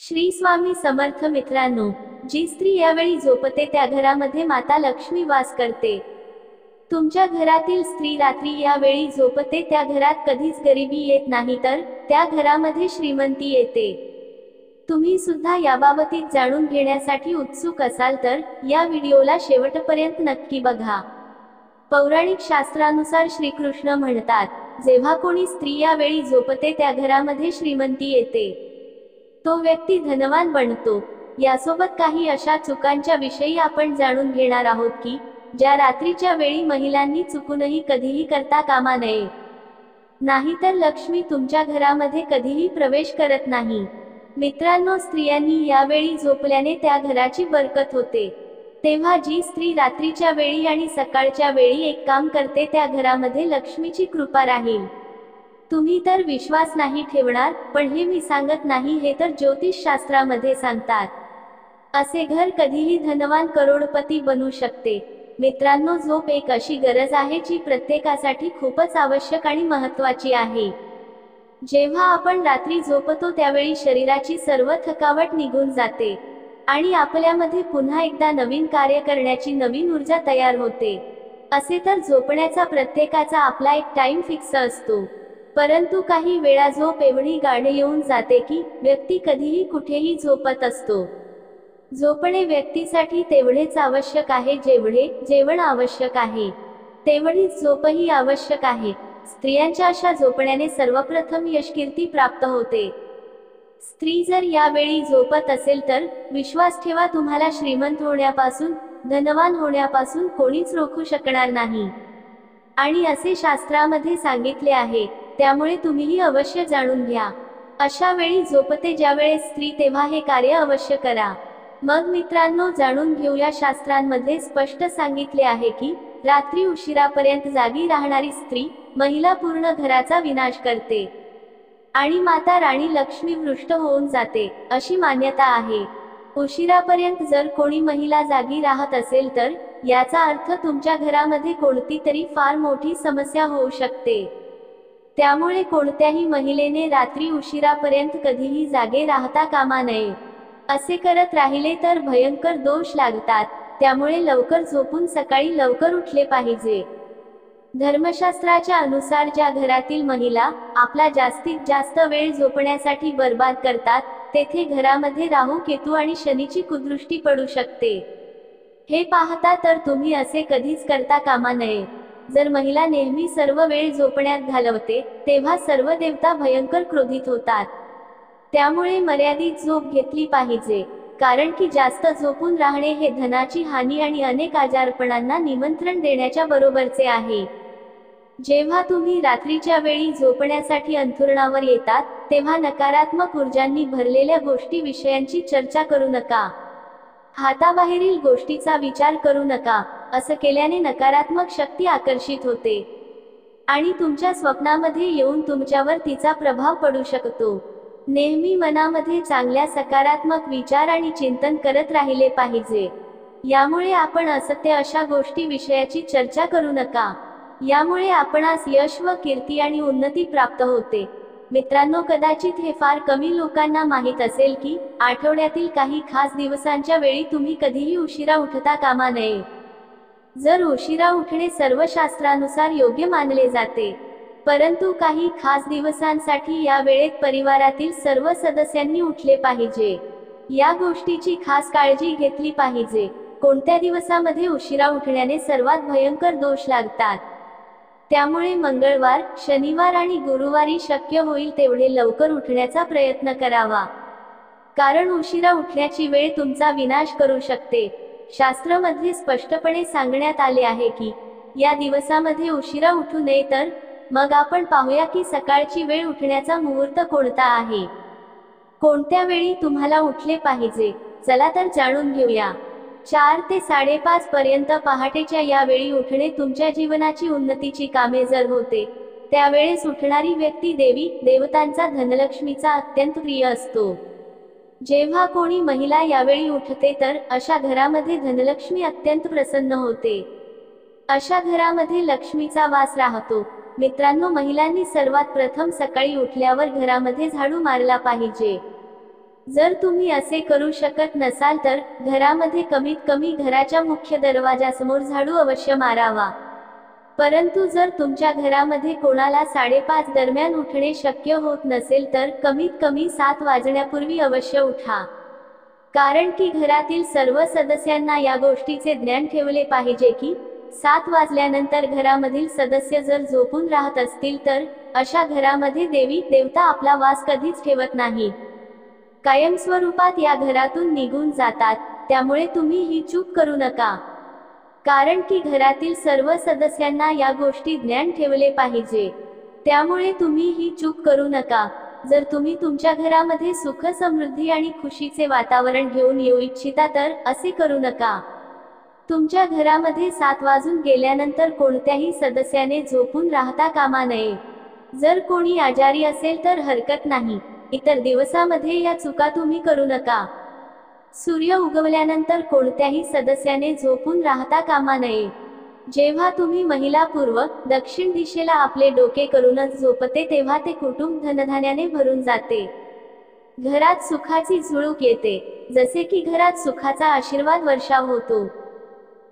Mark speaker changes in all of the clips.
Speaker 1: श्री स्वामी समर्थ. मित्रांनो, जी स्त्री यावेळी झोपते त्या घरामध्ये माता लक्ष्मी वास करते. तुमच्या घरातील स्त्री रात्री यावेळी झोपते त्या घरात कधीच गरिबी येत नाही, तर त्या घरामध्ये श्रीमंती येते. तुम्ही सुद्धा याबाबतीत जाणून घेण्यासाठी उत्सुक असाल तर या व्हिडिओला शेवटपर्यंत नक्की बघा. पौराणिक शास्त्रानुसार श्रीकृष्ण म्हणतात, जेव्हा कोणी स्त्री यावेळी झोपते त्या घरामध्ये श्रीमंती येते, तो व्यक्ती धनवान बनतो. यासोबत काही अशा चुकांच्या विषयी आपण जाणून घेणार आहोत की ज्या रात्रीच्या वेळी महिलांनी चुकूनही कधीही करता कामा नये. नाहीतर लक्ष्मी तुमच्या घरामध्ये कधीही प्रवेश करत नाही. मित्रांनो, स्त्रियांनी यावेळी झोपल्याने त्या घराची बरकत होते. तेव्हा जी स्त्री रात्रीच्या वेळी आणि सकाळच्या वेळी एक काम करते त्या घरामध्ये लक्ष्मीची कृपा राहील. तुम्ही तर विश्वास नाही ठेवणार, पण हे मी सांगत नाही, हे तर ज्योतिष शास्त्रामध्ये सांगतात. असे घर कधीही धनवान करोडपती बनू शकते. मित्रांनो, झोप एक अशी गरज आहे जी प्रत्येकासाठी खूपच आवश्यक आणि महत्त्वाची आहे. जेव्हा आपण रात्री झोपतो त्यावेळी शरीराची सर्व थकावट निघून जाते आणि आपल्यामध्ये पुन्हा एकदा नवीन कार्य करण्याची नवीन ऊर्जा तयार होते. असे तर झोपण्याचा प्रत्येकाचा आपला एक टाइम फिक्स असतो, परंतु काही वेळा झोप एवढी गाढ येऊन जाते की व्यक्ती कधीही कुठेही झोपत असतो. झोपणे व्यक्तीसाठी तेवढेच आवश्यक आहे जेवढे जेवण आवश्यक आहे, तेवढीच झोपही आवश्यक आहे. स्त्रियांच्या अशा झोपण्याने सर्वप्रथम यशकीर्ती प्राप्त होते. स्त्री जर यावेळी झोपत असेल तर विश्वास ठेवा, तुम्हाला श्रीमंत होण्यापासून, धनवान होण्यापासून कोणीच रोखू शकणार नाही. आणि असे शास्त्रामध्ये सांगितले आहे, त्यामुळे तुम्हीही अवश्य जाणून घ्या. अशा वेळी झोपते ज्यावेळेस स्त्री, तेव्हा हे कार्य अवश्य करा. मग मित्रांनो, जाणून घेऊया. शास्त्रांमध्ये स्पष्ट सांगितले आहे की रात्री उशिरापर्यंत जागी राहणारी स्त्री, महिला पूर्ण घराचा विनाश करते आणि माता राणी लक्ष्मी भ्रष्ट होऊन जाते, अशी मान्यता आहे. उशिरापर्यंत जर कोणी महिला जागी राहत असेल तर याचा अर्थ तुमच्या घरामध्ये कोणती तरी फार मोठी समस्या होऊ शकते. त्यामुळे कोणत्याही महिलेने रात्री उशिरापर्यंत कधीही जागे राहता कामा नये. असे करत राहिले तर भयंकर दोष लागतात. त्यामुळे लवकर झोपून सकाळी लवकर उठले पाहिजे. धर्मशास्त्राच्या अनुसार ज्या घरातील महिला आपला जास्तीत जास्त वेळ झोपण्यासाठी बर्बाद करतात, तेथे घरामध्ये राहू, केतू आणि शनीची कुदृष्टी पडू शकते. हे पाहता तर तुम्ही असे कधीच करता कामा नये. जर महिला नेहमी सर्व वेळ झोपण्यात घालवते, तेव्हा सर्व देवता भयंकर क्रोधित होतात. त्यामुळे मर्यादित झोप घेतली पाहिजे, कारण की जास्त झोपून राहणे हे धनाची हानी आणि अनेक आजारपणांना निमंत्रण देण्याच्या बरोबरचे आहे. जेव्हा तुम्ही रात्रीच्या वेळी झोपण्यासाठी अंथरुणावर येतात, तेव्हा नकारात्मक ऊर्जांनी भरलेल्या गोष्टी विषयांची चर्चा करू नका. हाताबाहेरील गोष्टीचा विचार करू नका. असं केल्याने नकारात्मक शक्ती आकर्षित होते आणि तुमच्या स्वप्नामध्ये येऊन तुमच्यावर तिचा प्रभाव पडू शकतो. नेहमी मनामध्ये चांगल्या सकारात्मक विचार आणि चिंतन करत राहिले पाहिजे. यामुळे आपण असत्य अशा गोष्टी विषयाची चर्चा करू नका. यामुळे आपणास यश व कीर्ती आणि उन्नती प्राप्त होते. मित्रांनो, कदाचित हे फार कमी लोकांना माहीत असेल की आठवड्यातील काही खास दिवसांच्या वेळी तुम्ही कधीही उशिरा उठता कामा नये. जर उशिरा उठणे सर्व शास्त्रानुसार योग्य मानले जाते, परंतु काही खास दिवसांसाठी या वेळेत परिवारातील सर्व सदस्यांनी उठले पाहिजे. या गोष्टीची खास काळजी घेतली पाहिजे. कोणत्या दिवसामध्ये उशिरा उठण्याने सर्वात भयंकर दोष लागतात, त्यामुळे मंगळवार, शनिवार आणि गुरुवारी शक्य होईल तेवढे लवकर उठण्याचा प्रयत्न करावा, कारण उशिरा उठण्याची वेळ तुमचा विनाश करू शकते. शास्त्रामध्ये स्पष्टपणे सांगण्यात आले आहे की या दिवसामध्ये उशिरा उठू नये. तर मग आपण पाहूया की सकाळची वेळ उठण्याचा मुहूर्त कोणता आहे. कोणत्या वेळी तुम्हाला उठले पाहिजे, चला तर जाणून घेऊया. 4 ते 5:30 पर्यंत पहाटेच्या या वेळी उठणे तुमच्या जीवनाची उन्नतीची कामे जर होते, त्यावेळेस उठणारी व्यक्ती देवी देवतांचा, धनलक्ष्मीचा अत्यंत प्रिय असतो. जेव्हा कोणी महिला यावेळी उठते तर अशा घरामध्ये धनलक्ष्मी अत्यंत प्रसन्न होते. अशा घरामध्ये लक्ष्मीचा वास राहतो. मित्रांनो, महिलांनी सर्वात प्रथम सकाळी उठल्यावर घरामध्ये झाडू मारला पाहिजे. जर तुम्ही असे करू शकत नसाल तर घरामध्ये कमीत कमी घराच्या मुख्य दरवाजासमोर झाडू अवश्य मारावा। परंतु जर तुमच्या घरामध्ये कोणाला 5:30 दरम्यान उठणे शक्य होत नसेल तर कमीत कमी 7 वाजण्यापूर्वी अवश्य उठा। कारण की घरातील सर्व सदस्यांना या गोष्टीचे ज्ञान ठेवले पाहिजे की 7 वाजल्यानंतर घरामधील सदस्य जर झोपून राहत असतील तर अशा घरामध्ये देवी देवता आपला वास कधीच ठेवत नाही, कायमस्वरूपात या घरातून निघून जातात। त्यामुळे तुम्ही ही चूक करू नका, कारण की घरातील सर्व सदस्यांना या गोष्टी ज्ञान ठेवले पाहिजे। त्यामुळे तुम्ही ही चूक करू नका। जर तुम्ही तुमच्या घरामध्ये सुख समृद्धी आणि खुशीचे वातावरण घेऊन येऊ इच्छिता तर असे करू नका। तुमच्या घरामध्ये 7 वाजून गेल्यानंतर कोणत्याही सदस्याने झोपून राहता कामा नये। जर कोणी आजारी असेल तर हरकत नाही, इतर दिवसामध्ये या चुका तुम्ही करू नका। सूर्य उगवल्यानंतर कोणत्याही सदस्याने झोपून राहता कामा नये। जेव्हा तुम्ही महिला पूर्व दक्षिण दिशेला आपले डोके करूनच झोपते तेव्हा ते कुटुंब धनधान्याने भरून जाते। घरात सुखाची झुळूक येते, जसे की घरात सुखाचा आशीर्वाद वर्षाव होतो।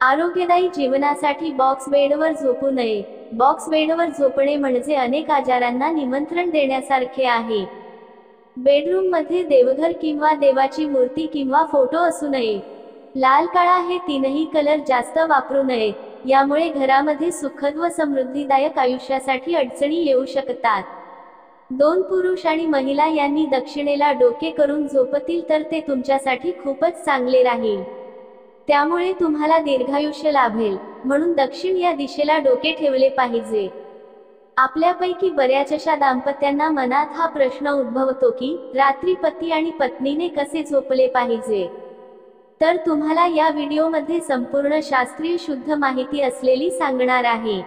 Speaker 1: आरोग्यदायी जीवनासाठी बॉक्स बेडवर झोपू नये। बॉक्स बेडवर झोपणे म्हणजे अनेक आजारांना निमंत्रण देण्यासारखे आहे। बेडरूम मध्ये देवघर किंवा देवाची मूर्ती किंवा फोटो असू नये। लाल काळा हे तीनही कलर जास्त वापरू नयेत, यामुळे घरामध्ये सुखद व समृद्धीदायक आयुष्यासाठी अडचणी येऊ शकतात। 2 पुरुष आणि महिला यांनी दक्षिणेला डोके करून झोपतील तर ते तुमच्यासाठी खूपच चांगले राहील। त्यामुळे तुम्हाला दीर्घायुष्य लाभेल, म्हणून दक्षिण या दिशेला डोके ठेवले पाहिजे। आपल्यापैकी बऱ्याच अशा दाम्पत्यांना मनात हा प्रश्न उद्भवतो की रात्री पती आणि पत्नीने कसे झोपले पाहिजे। तर तुम्हाला या व्हिडिओमध्ये संपूर्ण शास्त्रीय शुद्ध माहिती असलेली सांगणार आहे।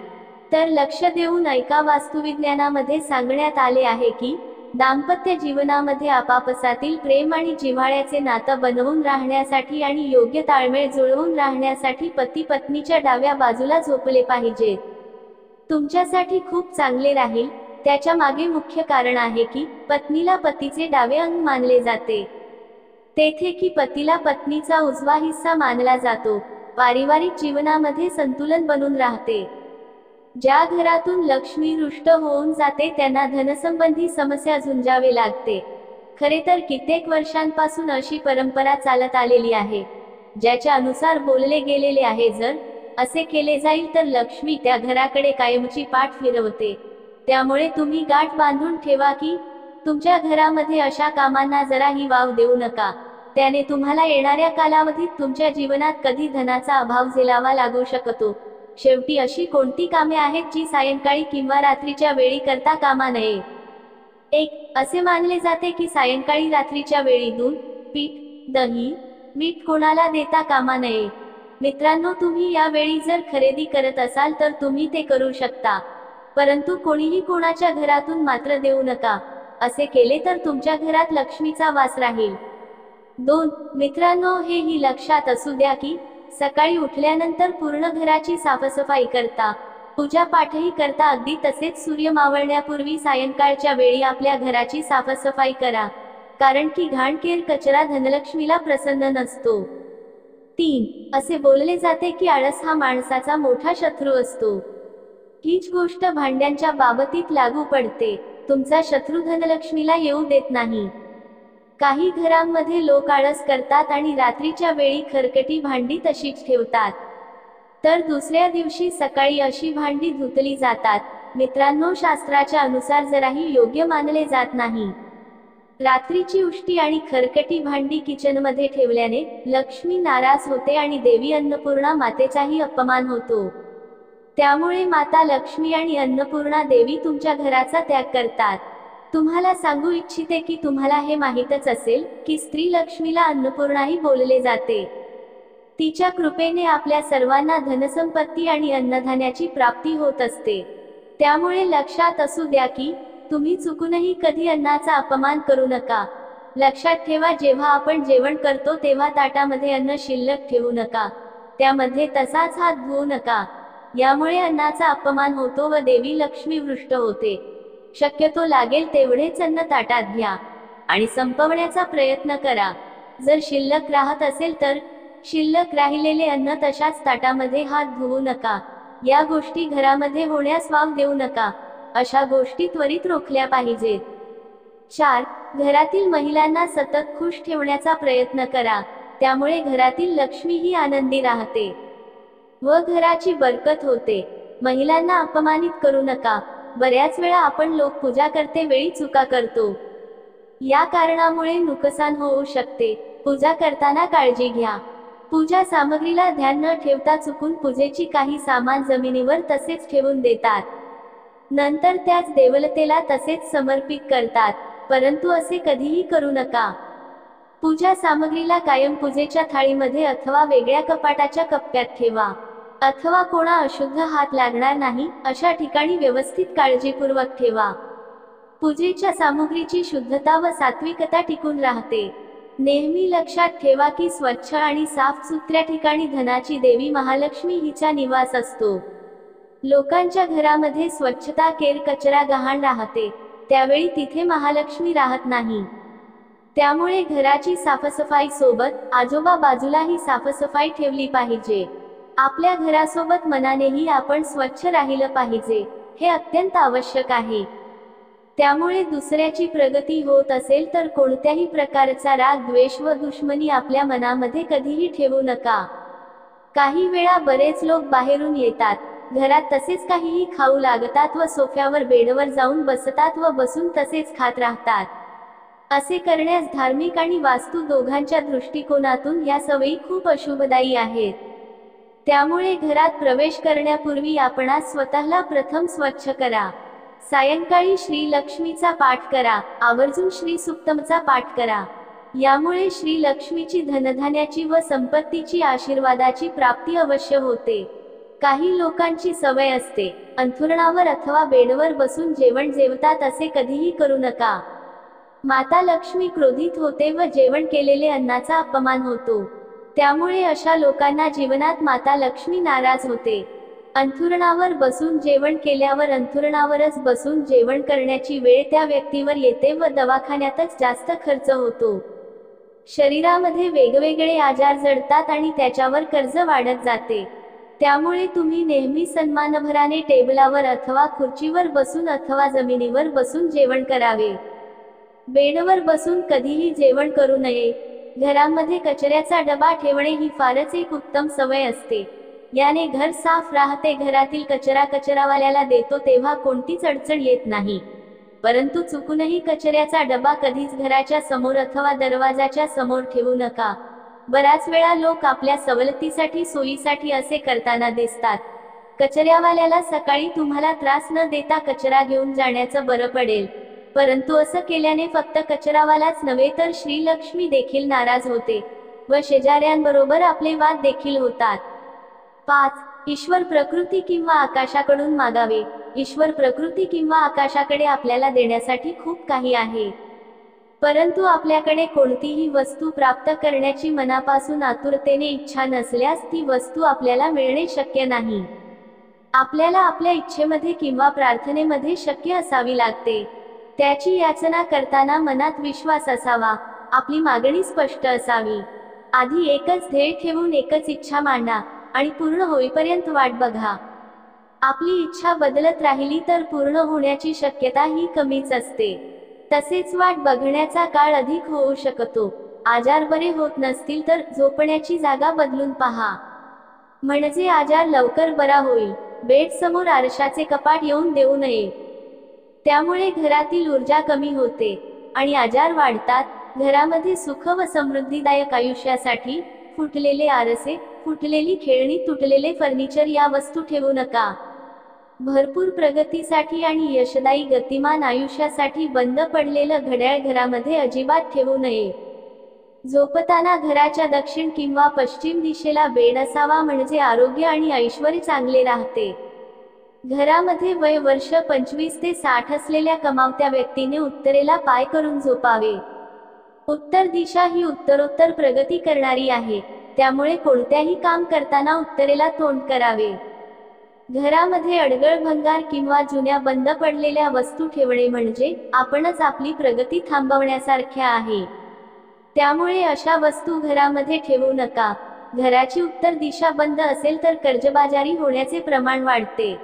Speaker 1: तर लक्ष देऊन ऐका। वास्तुविज्ञानामध्ये सांगण्यात आले आहे की दाम्पत्य जीवनामध्ये आपापसातील प्रेम आणि जिव्हाळ्याचे नातं बनवून राहण्यासाठी आणि योग्य ताळमेळ जुळवून राहण्यासाठी पती पत्नीच्या डाव्या बाजूला झोपले पाहिजे। तुमच्यासाठी खूप चांगले राहील। त्याच्या मागे मुख्य कारण आहे की पत्नीला पतीचे डावे अंग मानले जाते, तेथे की पतीला पत्नीचा उजवा हिस्सा मानला जातो। पारिवारिक जीवनामध्ये संतुलन बनून राहते। ज्या घरातून लक्ष्मी रुष्ट होऊन जाते त्यांना धनसंबंधी समस्या झुंजावे लागते। खरे तर कित्येक वर्षांपासून अशी परंपरा चालत आलेली आहे, ज्याच्या अनुसार बोलले गेलेले आहे, जर असे केले जाईल तर लक्ष्मी त्या घराकडे कायमची पाठ फिरवते। त्यामुळे तुम्ही गाठ बांधून ठेवा की तुमच्या घरामध्ये अशा कामांना जराही वाव देऊ नका। त्याने तुम्हाला येणाऱ्या कालावधीत तुमच्या जीवनात कधी धनाचा अभाव झेलावा लागू शकतो। शेवटी अशी कोणती कामे आहेत जी सायंकाळी किंवा रात्रीच्या वेळी करता कामा नये। 1. असे मानले जाते की सायंकाळी रात्रीच्या वेळी दूध, पीठ, दही, मीठ कोणाला देता कामा नये। मित्रांनो, तुम्ही या वेळी जर खरेदी करत असाल तर तुम्ही ते करू शकता, परंतु कोणीही कोणाच्या घरातून मात्र देऊ नका। असे केले तर तुमच्या घरात लक्ष्मीचा वास राहील। 2. मित्रांनो, हेही लक्षात असू द्या की सकाळी उठल्यानंतर पूर्ण घराची साफसफाई करता, पूजा पाठही करता, अगदी तसेच सूर्य मावळण्यापूर्वी सायंकाळच्या वेळी आपल्या घराची साफसफाई करा, कारण की घाणकेर कचरा धनलक्ष्मीला प्रसन्न नसतो। 3. असे बोलले जाते की आळस हा माणसाचा मोठा शत्रू असतो। हीच गोष्ट भांड्यांच्या बाबतीत लागू पडते। तुमचा शत्रू धनलक्ष्मीला येऊ देत नाही। काही घरांमध्ये लोक आळस करतात आणि रात्रीच्या वेळी खरकटी भांडी तशीच ठेवतात, तर दुसऱ्या दिवशी सकाळी अशी भांडी धुतली जातात। मित्रांनो, शास्त्राच्या अनुसार जराही योग्य मानले जात नाही। रात्रीची उष्टी आणि खरकटी भांडी किचनमध्ये ठेवल्याने लक्ष्मी नाराज होते आणि देवी अन्नपूर्णा मातेचाही अपमान होतो। त्यामुळे माता लक्ष्मी आणि अन्नपूर्णा देवी तुमच्या घराचा त्याग करतात। तुम्हाला सांगू इच्छिते की तुम्हाला हे माहीतच असेल की स्त्री लक्ष्मीला अन्नपूर्णाही बोलले जाते। तिच्या कृपेने आपल्या सर्वांना धनसंपत्ती आणि अन्नधान्याची प्राप्ती होत असते। त्यामुळे लक्षात असू द्या की तुम्ही चुकूनही कधी अन्नाचा अपमान करू नका। लक्षात ठेवा, जेव्हा आपण जेवण करतो तेव्हा ताटामध्ये अन्न शिल्लक ठेवू नका, त्यामध्ये तसाच हात धुवू नका। यामुळे अन्नाचा अपमान होतो व देवी लक्ष्मी वृष्ट होते। शक्यतो लागेल तेवढेच अन्न ताटात घ्या। आणि संपवण्याचा प्रयत्न करा. जर शिल्लक राहत असेल तर शिल्लक राहिलेले अन्न तशाच ताटामध्ये हात धुवू नका. या गोष्टी घरामध्ये होण्यास वाव देऊ नका. अशा गोष्टी त्वरित रोखल्या पाहिजेत. 4. घरातील महिलांना सतत खुश ठेवण्याचा प्रयत्न करा. त्यामुळे घरातील लक्ष्मीही आनंदी राहते व घराची बरकत होते. महिलांना अपमानित करू नका. बऱ्याच वेळा आपण लोक पूजा करते वेळी चुका करतो. या कारणामुळे नुकसान होऊ शकते. पूजा करताना काळजी घ्या. पूजा सामग्रीला ध्यान न ठेवता चुकून पूजेची काही सामान जमिनीवर तसेच ठेवून देतात. नंतर त्याच देवतेला तसेच समर्पित करतात. परंतु असे कधीही करू नका. पूजा सामग्रीला कायम पूजेच्या थाळीमध्ये अथवा वेगळ्या कपाटाच्या कप्प्यात ठेवा. अथवा कोणा अशुद्ध हात लागणार नाही अशा ठिकाणी व्यवस्थित काळजीपूर्वक ठेवा. पूजेच्या सामुग्रीची शुद्धता व सात्विकता टिकून राहते. नेहमी लक्षात ठेवा की स्वच्छ आणि साफसुथऱ्या ठिकाणी धनाची देवी महालक्ष्मी हिचा निवास असतो. लोकांच्या घरामध्ये स्वच्छता केर कचरा गहाण राहते. त्यावेळी तिथे महालक्ष्मी राहत नाही. त्यामुळे घराची साफसफाई सोबत आजोबा बाजूलाही साफसफाई ठेवली पाहिजे. आपल्या घरासोबत मनानेही आपण स्वच्छ राहिलं पाहिजे. हे अत्यंत आवश्यक आहे. त्यामुळे दुसऱ्याची प्रगती होत असेल तर कोणत्याही प्रकारचा राग द्वेष व दुश्मनी आपल्या मनामध्ये कधीही ठेवू नका. काही वेळा बरेच लोक बाहेरून येतात, घरात तसेच काहीही खाऊ लागतात व सोफ्यावर बेडवर जाऊन बसतात व बसून तसेच खात राहतात. असे करण्यास धार्मिक आणि वास्तू दोघांच्या दृष्टिकोनातून या सवयी खूप अशुभदायी आहेत. त्यामुळे घरात प्रवेश करण्यापूर्वी आपणास स्वतःला प्रथम स्वच्छ करा. सायंकाळी श्री लक्ष्मीचा पाठ करा. आवर्जून श्री सुक्तमचा पाठ करा. यामुळे श्री लक्ष्मीची धनधान्याची व संपत्तीची आशीर्वादाची प्राप्ती अवश्य होते. काही लोकांची सवय असते, अंथरुणावर अथवा बेडवर बसून जेवण जेवतात. असे कधीही करू नका. माता लक्ष्मी क्रोधित होते व जेवण केलेले अन्नाचा अपमान होतो. त्यामुळे अशा लोकांना जीवनात माता लक्ष्मी नाराज होते. अंथरुणावर बसून जेवण केल्यावर अंथरुणावरच बसून जेवण करण्याची वेळ त्या व्यक्तीवर येते व दवाखान्यातच जास्त खर्च होतो. शरीरामध्ये वेगवेगळे आजार जडतात आणि त्याच्यावर कर्ज वाढत जाते. त्यामुळे तुम्ही नेहमी सन्मानभराने टेबलावर अथवा खुर्चीवर बसून अथवा जमिनीवर बसून जेवण करावे. बेडवर बसून कधीही जेवण करू नये. घरामध्ये कचऱ्याचा डबा ठेवणे ही फारच एक उत्तम सवय असते. याने घर साफ राहते. घरातील कचरा कचरावाल्याला देतो तेव्हा कोणतीच अडचण येत नाही. परंतु चुकूनही कचऱ्याचा डबा कधीच घराच्या समोर अथवा दरवाजाच्या समोर ठेवू नका. बऱ्याच वेळा लोक आपल्या सवलतीसाठी सोयीसाठी असे करताना दिसतात. कचऱ्यावाल्याला सकाळी तुम्हाला त्रास न देता कचरा घेऊन जाण्याचं बरं पडेल. परंतु असं केल्याने फक्त कचरावालाच नव्हे तर श्री लक्ष्मी देखील नाराज होते व शेजाऱ्यांबरोबर आपले वाद देखील होतात. 5. ईश्वर प्रकृती किंवा आकाशाकडून मागावे. ईश्वर प्रकृती किंवा आकाशाकडे आपल्याला देण्यासाठी खूप काही आहे. परंतु आपल्याकडे कोणतीही वस्तू प्राप्त करण्याची मनापासून आतुरतेने इच्छा नसल्यास ती वस्तू आपल्याला मिळणे शक्य नाही. आपल्याला आपल्या इच्छेमध्ये किंवा प्रार्थनेमध्ये शक्य असावी लागते. त्याची याचना करताना मनात विश्वास असावा. आपली मागणी स्पष्ट असावी. आधी एकच ध्येय ठेवून एकच इच्छा मांडा आणि पूर्ण होईपर्यंत वाट बघा. आपली इच्छा बदलत राहिली तर पूर्ण होण्याची शक्यता ही कमीच असते. तसेच वाट बघण्याचा काळ अधिक होऊ शकतो. आजार बरे होत नसतील तर झोपण्याची जागा बदलून पहा, म्हणजे आजार लवकर बरा होईल. बेड समोर आरशाचे कपाट येऊन देऊ नये. त्यामुळे घरातील ऊर्जा कमी होते आणि आजार वाढतात. घरामध्ये सुख व समृद्धीदायक आयुष्यासाठी फुटलेले आरसे, फुटलेली खेळणी, तुटलेले फर्निचर या वस्तू ठेवू नका. भरपूर प्रगतीसाठी आणि यशदायी गतिमान आयुष्यासाठी बंद पडलेलं घड्याळ घरामध्ये अजिबात ठेवू नये. झोपताना घराच्या दक्षिण किंवा पश्चिम दिशेला बेड असावा, म्हणजे आरोग्य आणि ऐश्वर्य चांगले राहते. घरामध्ये वय वर्ष 25 ते 60 असलेल्या कमावत्या व्यक्तीने उत्तरेला पाय करून झोपावे. उत्तर दिशा ही उत्तरोत्तर प्रगती करणारी आहे. त्यामुळे कोणत्याही काम करताना उत्तरेला तोंड करावे. घरामध्ये अडगळ भंगार किंवा जुन्या बंद पडलेल्या वस्तू ठेवणे म्हणजे आपणच आपली प्रगती थांबवण्यासारखे आहे. त्यामुळे अशा वस्तू घरामध्ये ठेवू नका. घराची उत्तर दिशा बंद असेल तर कर्जबाजारी होण्याचे प्रमाण वाढते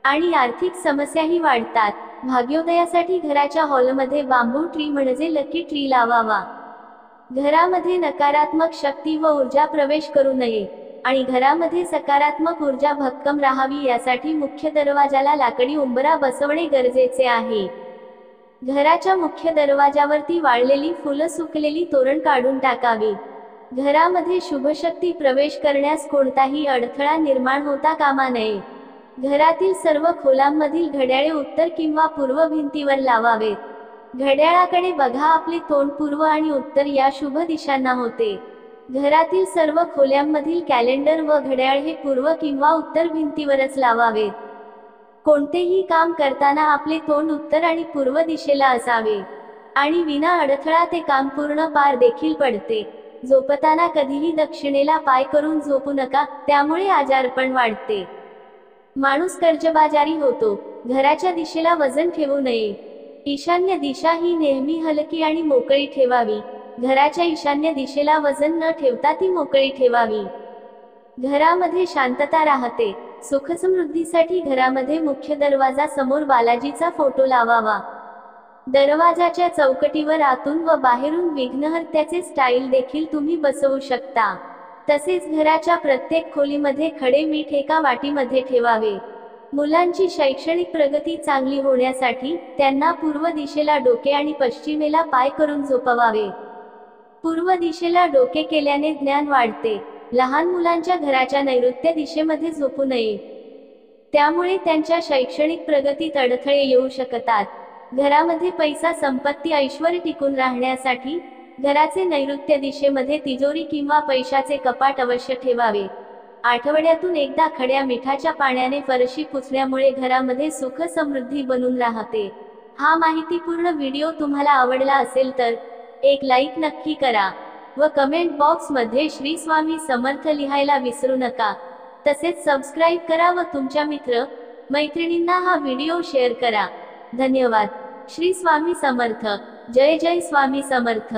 Speaker 1: आणि आर्थिक समस्याही वाढतात. भाग्योदयासाठी घराच्या हॉलमध्ये बांबू ट्री म्हणजे लकी ट्री लावावा. घरामध्ये नकारात्मक शक्ती व ऊर्जा प्रवेश करू नये आणि घरामध्ये सकारात्मक ऊर्जा भक्कम राहावी यासाठी मुख्य दरवाजाला लाकडी उंबरा बसवणे गरजेचे आहे. घराच्या मुख्य दरवाजावरती वाळलेली फुलं सुकलेली तोरण काढून टाकावी. घरामध्ये शुभशक्ती प्रवेश करण्यास कोणताही अडथळा निर्माण होता कामा नये. घरातील सर्व खोल्यांमधील घड्याळे उत्तर किंवा पूर्व भिंतीवर लावावेत. घड्याळाकडे बघा, आपले तोंड पूर्व आणि उत्तर या शुभ दिशांना होते. घरातील सर्व खोल्यांमधील कॅलेंडर व घड्याळ हे पूर्व किंवा उत्तर भिंतीवरच लावावेत. कोणतेही काम करताना आपले तोंड उत्तर आणि पूर्व दिशेला असावे आणि विना अडथळा ते काम पूर्ण पार देखील पडते. झोपताना कधीही दक्षिणेला पाय करून झोपू नका, त्यामुळे आजारपण वाढते. माणूस कर्जबाजारी होतो. घराच्या दिशेला वजन ठेवू नये. ईशान्य दिशा ही नेहमी हलकी आणि मोकळी ठेवावी. घराच्या ईशान्य दिशेला वजन न ठेवता ती मोकळी ठेवावी. घरामध्ये शांतता राहते. सुखसमृद्धीसाठी घरामध्ये मुख्य दरवाजा समोर बालाजीचा फोटो लावावा. दरवाजाच्या चौकटीवर आतून व बाहेरून विघ्नहर्त्याचे स्टाईल देखील तुम्ही बसवू शकता. तसेच घराच्या प्रत्येक खोलीमध्ये खडे मीठ एका वाटीमध्ये ठेवावे. मुलांची शैक्षणिक प्रगती चांगली होण्यासाठी त्यांना पूर्व दिशेला डोके आणि पश्चिमेला पाय करून झोपवावे. पूर्व दिशेला डोके केल्याने ज्ञान वाढते. लहान मुलांच्या घराच्या नैऋत्य दिशेमध्ये झोपू नये, त्यामुळे त्यांच्या शैक्षणिक प्रगतीत अडथळे येऊ शकतात. घरामध्ये पैसा, संपत्ती, ऐश्वर्य टिकून राहण्यासाठी घराचे नैऋत्य दिशेमध्ये तिजोरी किंवा पैशाचे कपाट अवश्य ठेवावे. आठवड्यातून एकदा खड्या मिठाच्या पाण्याने फरशी पुसल्यामुळे घरामध्ये सुख समृद्धी बनून राहते. हा माहितीपूर्ण व्हिडिओ तुम्हाला आवडला असेल तर एक लाईक नक्की करा व कमेंट बॉक्समध्ये श्री स्वामी समर्थ लिहायला विसरू नका. तसेच सबस्क्राईब करा व तुमच्या मित्र मैत्रिणींना हा व्हिडिओ शेअर करा. धन्यवाद. श्री स्वामी समर्थ. जय जय स्वामी समर्थ.